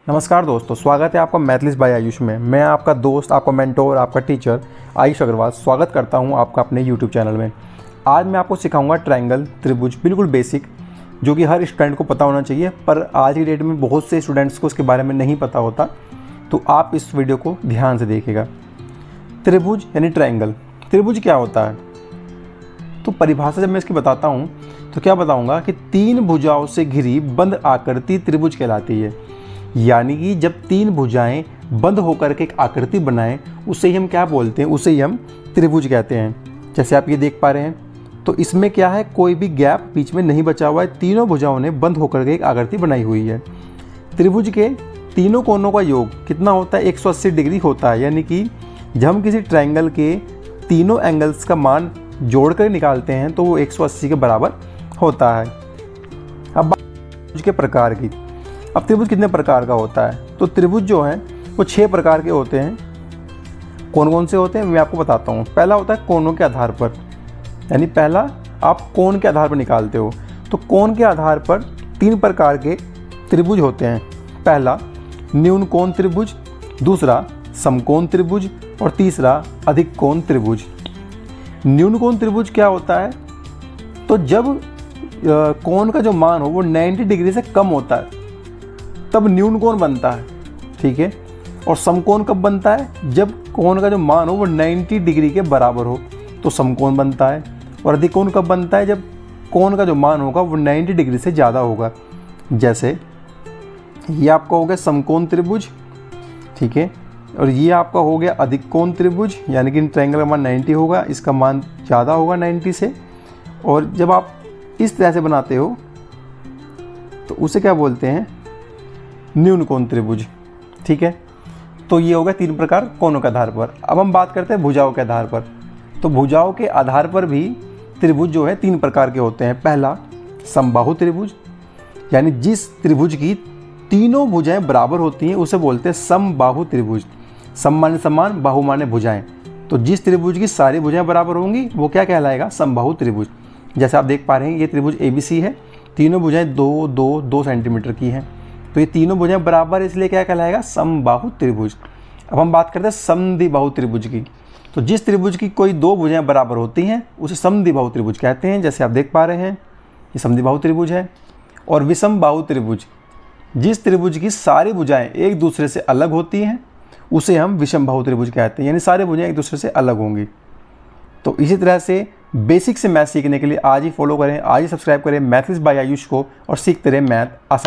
नमस्कार दोस्तों, स्वागत है आपका मैथलिस्ट बाय आयुष में। मैं आपका दोस्त, आपका मेंटोर, आपका टीचर आयुष अग्रवाल स्वागत करता हूं आपका अपने YouTube चैनल में। आज मैं आपको सिखाऊंगा ट्रायंगल, त्रिभुज, बिल्कुल बेसिक, जो कि हर स्टूडेंट को पता होना चाहिए। पर आज की डेट में बहुत से स्टूडेंट्स को उसके बारे में नहीं पता होता, तो आप इस वीडियो को ध्यान से देखिएगा। त्रिभुज यानी ट्रायंगल। त्रिभुज क्या होता है, तो परिभाषा जब मैं इसकी बताता हूँ तो क्या बताऊँगा कि तीन भुजाओं से घिरी बंद आकृति त्रिभुज कहलाती है। यानी कि जब तीन भुजाएं बंद होकर के एक आकृति बनाएं, उसे ही हम क्या बोलते हैं, उसे ही हम त्रिभुज कहते हैं। जैसे आप ये देख पा रहे हैं, तो इसमें क्या है, कोई भी गैप बीच में नहीं बचा हुआ है। तीनों भुजाओं ने बंद होकर के एक आकृति बनाई हुई है। त्रिभुज के तीनों कोनों का योग कितना होता है, 180 डिग्री होता है। यानी कि जब हम किसी ट्रायंगल के तीनों एंगल्स का मान जोड़ कर निकालते हैं तो वो 180 के बराबर होता है। अब बात त्रिभुज के प्रकार की। अब त्रिभुज कितने प्रकार का होता है, तो त्रिभुज जो है वो 6 प्रकार के होते हैं। कौन कौन से होते हैं मैं आपको बताता हूँ। पहला होता है कोनों के आधार पर, यानी पहला आप कोण के आधार पर निकालते हो। तो कोण के आधार पर 3 प्रकार के त्रिभुज होते हैं। पहला न्यून कोण त्रिभुज, दूसरा समकोण त्रिभुज और तीसरा अधिक कोण त्रिभुज। न्यून कोण त्रिभुज क्या होता है, तो जब कोण का जो मान हो वो 90 डिग्री से कम होता है तब न्यून कोण बनता है, ठीक है। और समकोण कब बनता है, जब कोण का जो मान हो वो 90 डिग्री के बराबर हो तो समकोण बनता है। और अधिक कोण कब बनता है, जब कोण का जो मान होगा वो 90 डिग्री से ज़्यादा होगा। जैसे ये आपका हो गया समकोण त्रिभुज, ठीक है। और ये आपका हो गया अधिक कोण त्रिभुज, यानी कि ट्रायंगल का मान 90 होगा, इसका मान ज़्यादा होगा 90 से। और जब आप इस तरह से बनाते हो तो उसे क्या बोलते हैं, न्यून कोण त्रिभुज, ठीक है। तो ये हो गया 3 प्रकार कोणों के आधार पर। अब हम बात करते हैं भुजाओं के आधार पर। तो भुजाओं के आधार पर भी त्रिभुज जो है 3 प्रकार के होते हैं। पहला समबाहु त्रिभुज, यानी जिस त्रिभुज की तीनों भुजाएं बराबर होती हैं उसे बोलते हैं समबाहु त्रिभुज। सम माने समान, बाहु माने भुजाएं। तो जिस त्रिभुज की सारी भुजाएं बराबर होंगी वो क्या कहलाएगा, समबाहु त्रिभुज। जैसे आप देख पा रहे हैं ये त्रिभुज ABC है, तीनों भुजाएं 2 सेंटीमीटर की हैं, तो ये तीनों भुजाएं बराबर, इसलिए क्या कहलाएगा, समबाहु त्रिभुज। अब हम बात करते हैं समद्विबाहु त्रिभुज की। तो जिस त्रिभुज की कोई 2 भुजाएं बराबर होती हैं उसे समद्विबाहु त्रिभुज कहते हैं। जैसे आप देख पा रहे हैं ये समद्विबाहु त्रिभुज है। और विषमबाहु त्रिभुज, जिस त्रिभुज की सारी भुजाएं एक दूसरे से अलग होती हैं उसे हम विषमबाहु त्रिभुज कहते हैं, यानी सारी भुजाएं एक दूसरे से अलग होंगी। तो इसी तरह से बेसिक से मैथ सीखने के लिए आज ही फॉलो करें, आज ही सब्सक्राइब करें मैथलिस्ट बाय आयुष को और सीखते रहें मैथ आसान।